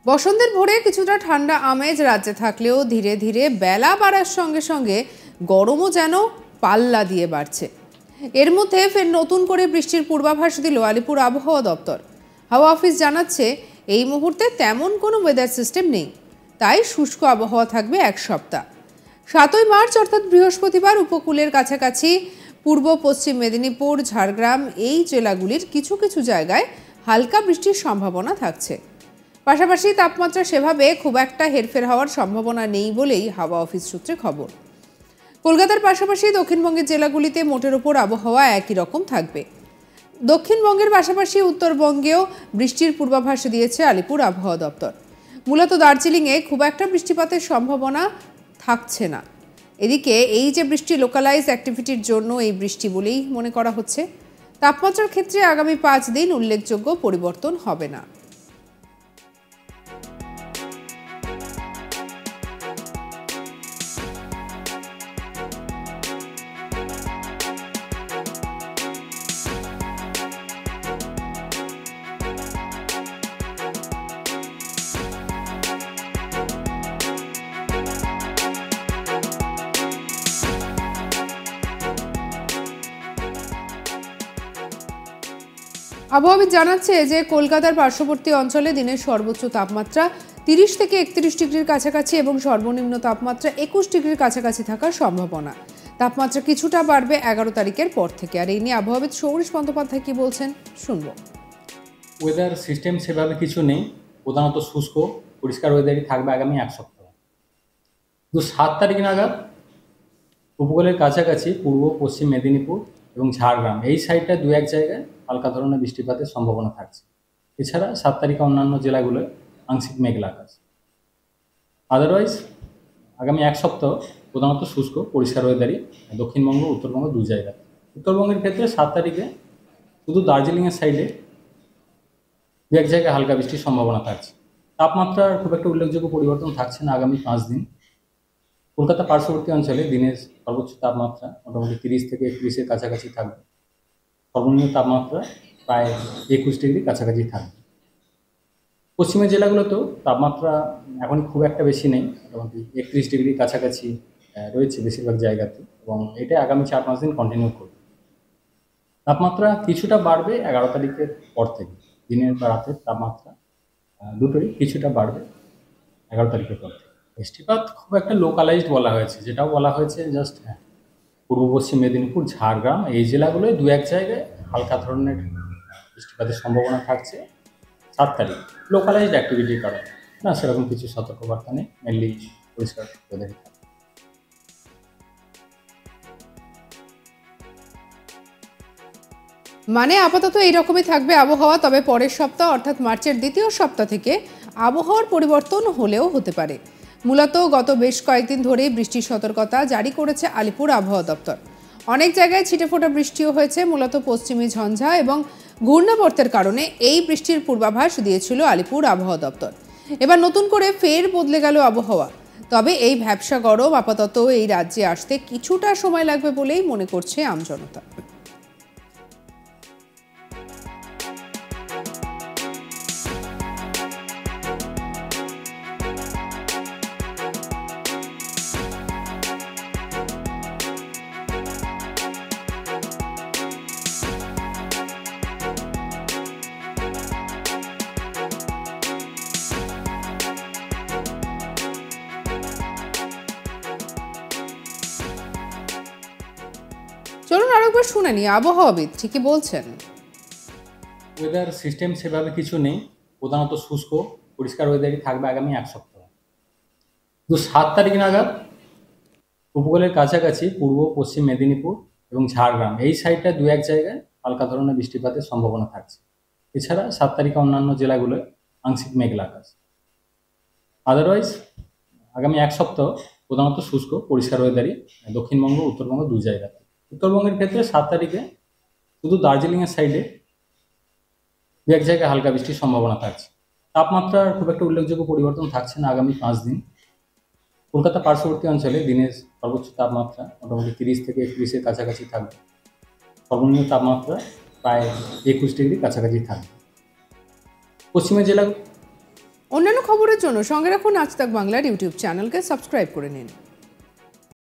বসন্তের ভোরে কিছুটা ঠান্ডা আমেজ রাজ্যে থাকলেও ধীরে ধীরে বেলা বাড়ার সঙ্গে সঙ্গে গরমও যেন পাল্লা দিয়ে বাড়ছে। এর মধ্যে ফের নতুন করে বৃষ্টির পূর্বাভাস দিল আলিপুর আবহাওয়া দপ্তর। হাওয়া অফিস জানাচ্ছে এই মুহূর্তে তেমন কোনো ওয়েদার সিস্টেম নেই, তাই শুষ্ক আবহাওয়া থাকবে এক সপ্তাহ। 7ই মার্চ অর্থাৎ বৃহস্পতিবার উপকূলের কাছাকাছি পূর্ব পশ্চিম মেদিনীপুর, ঝাড়গ্রাম এই জেলাগুলির কিছু কিছু জায়গায় হালকা বৃষ্টির সম্ভাবনা থাকছে। পাশাপাশি তাপমাত্রা সেভাবে খুব একটা হেরফের হওয়ার সম্ভাবনা নেই বলেই হাওয়া অফিস সূত্রে খবর। কলকাতার পাশাপাশি দক্ষিণবঙ্গের জেলাগুলিতে মোটের ওপর আবহাওয়া একই রকম থাকবে। দক্ষিণবঙ্গের পাশাপাশি উত্তরবঙ্গেও বৃষ্টির পূর্বাভাস দিয়েছে আলিপুর আবহাওয়া দপ্তর। মূলত দার্জিলিংয়ে খুব একটা বৃষ্টিপাতের সম্ভাবনা থাকছে না। এদিকে এই যে বৃষ্টি লোকালাইজ অ্যাক্টিভিটির জন্য এই বৃষ্টি বলেই মনে করা হচ্ছে। তাপমাত্রার ক্ষেত্রে আগামী 5 দিন উল্লেখযোগ্য পরিবর্তন হবে না। আবহাওয়াবিদ জানাচ্ছে যে কলকাতার পার্শ্ববর্তী অঞ্চলে দিনের সর্বোচ্চ তাপমাত্রা 30 থেকে 31 ডিগ্রির কাছাকাছি এবং সর্বনিম্ন তাপমাত্রা 21 ডিগ্রির কাছাকাছি থাকার সম্ভাবনা। তাপমাত্রা কিছুটা বাড়বে 11 তারিখের পর থেকে। আর এই নিয়ে আবহাওয়াবিদ সৌরিশ বন্দ্যোপাধ্যায় কি বলছেন শুনবো। ওয়েদার সিস্টেম সেভাবে কিছু নেই, প্রধানত শুষ্ক পরিষ্কার ওয়েদারই থাকবে আগামী এক সপ্তাহ। তো 7 তারিখ নাগাদ উপকূলের কাছাকাছি পূর্ব পশ্চিম মেদিনীপুর এবং ঝাড়গ্রাম এই সাইডটা দু এক জায়গায় হালকা ধরনের বৃষ্টিপাতের সম্ভাবনা থাকছে। এছাড়া 7 তারিখে অন্যান্য জেলাগুলোয় আংশিক মেঘলা আকাশ। আদারওয়াইজ আগামী এক সপ্তাহ প্রধানত শুষ্ক পরিষ্কার ওয়েদারই দক্ষিণবঙ্গ উত্তরবঙ্গ দু জায়গায়। উত্তরবঙ্গের ক্ষেত্রে 7 তারিখে শুধু দার্জিলিংয়ের সাইডে দু এক জায়গায় হালকা বৃষ্টির সম্ভাবনা থাকছে। তাপমাত্রার খুব একটা উল্লেখযোগ্য পরিবর্তন থাকছে না আগামী 5 দিন। কলকাতা পার্শ্ববর্তী অঞ্চলে দিনের সর্বোচ্চ তাপমাত্রা মোটামুটি 30 থেকে 31-এর কাছাকাছি থাকবে। সর্বনিম্ন তাপমাত্রা প্রায় 21 ডিগ্রি কাছাকাছি থাকবে। পশ্চিমের জেলাগুলোতেও তাপমাত্রা এখন খুব একটা বেশি নেই, মোটামুটি 31 ডিগ্রি কাছাকাছি রয়েছে বেশিরভাগ জায়গাতে, এবং এটা আগামী 4-5 দিন কন্টিনিউ করবে। তাপমাত্রা কিছুটা বাড়বে 11 তারিখের পর থেকে, দিনের বা রাতের তাপমাত্রা দুটোই কিছুটা বাড়বে 11 তারিখের পর থেকে। বৃষ্টিপাত খুব একটা লোকালাইজড বলা হয়েছে, যেটাও বলা হয়েছে জাস্ট পূর্ব পশ্চিম মেদিনীপুর, ঝাড়গ্রাম এই জেলাগুলোয় দু এক জায়গায় হালকা ধরনের বৃষ্টিপাতের সম্ভাবনা থাকছে 7 তারিখ। লোকালাইজড অ্যাক্টিভিটির কারণে না, সেরকম কিছু সতর্কবার্তা নেই, মেনলি পরিষ্কার ওয়েদারই থাকবে। মানে আপাতত এইরকমই থাকবে আবহাওয়া, তবে পরের সপ্তাহ অর্থাৎ মার্চের দ্বিতীয় সপ্তাহ থেকে আবহাওয়ার পরিবর্তন হলেও হতে পারে। মূলত গত বেশ কয়েকদিন ধরেই বৃষ্টির সতর্কতা জারি করেছে আলিপুর আবহাওয়া দপ্তর। অনেক জায়গায় ছিটেফোঁটা বৃষ্টিও হয়েছে। মূলত পশ্চিমী ঝঞ্ঝা এবং ঘূর্ণাবর্তের কারণে এই বৃষ্টির পূর্বাভাস দিয়েছিল আলিপুর আবহাওয়া দপ্তর। এবার নতুন করে ফের বদলে গেল আবহাওয়া। তবে এই ভ্যাপসা গরম আপাতত এই রাজ্যে আসতে কিছুটা সময় লাগবে বলেই মনে করছে আমজনতা। চলুন আরেকবার শুনে নি আবহাওয়াবিদ ঠিকই বলছেন। ওয়েদার সিস্টেম সেভাবে কিছু নেই, প্রধানত শুষ্ক পরিষ্কার ওয়েদারই থাকবে আগামী এক সপ্তাহ। তো 7 তারিখ নাগাদ উপকূলের কাছাকাছি পূর্ব পশ্চিম মেদিনীপুর এবং ঝাড়গ্রাম এই সাইডটা দু এক জায়গায় হালকা ধরনের বৃষ্টিপাতের সম্ভাবনা থাকছে। এছাড়া 7 তারিখে অন্যান্য জেলাগুলোয় আংশিক মেঘলা আকাশ। আদারওয়াইজ আগামী এক সপ্তাহ প্রধানত শুষ্ক পরিষ্কার ওয়েদারই দক্ষিণবঙ্গ উত্তরবঙ্গ দু জায়গাতে। উত্তরবঙ্গের ক্ষেত্রে 7 তারিখে শুধু দার্জিলিংয়ের সাইডে দু এক জায়গায় হালকা বৃষ্টির সম্ভাবনা থাকছে। তাপমাত্রার খুব একটা উল্লেখযোগ্য পরিবর্তন থাকছে না আগামী 5 দিন। কলকাতা পার্শ্ববর্তী অঞ্চলে দিনের সর্বোচ্চ তাপমাত্রা মোটামুটি 30 থেকে 31-এর কাছাকাছি থাকবে। সর্বনিম্ন তাপমাত্রা প্রায় 21 ডিগ্রি কাছাকাছি থাকবে। পশ্চিমের জেলা অন্যান্য খবরের জন্য সঙ্গে রাখুন আজ তাক বাংলার ইউটিউব চ্যানেলকে সাবস্ক্রাইব করে নিন।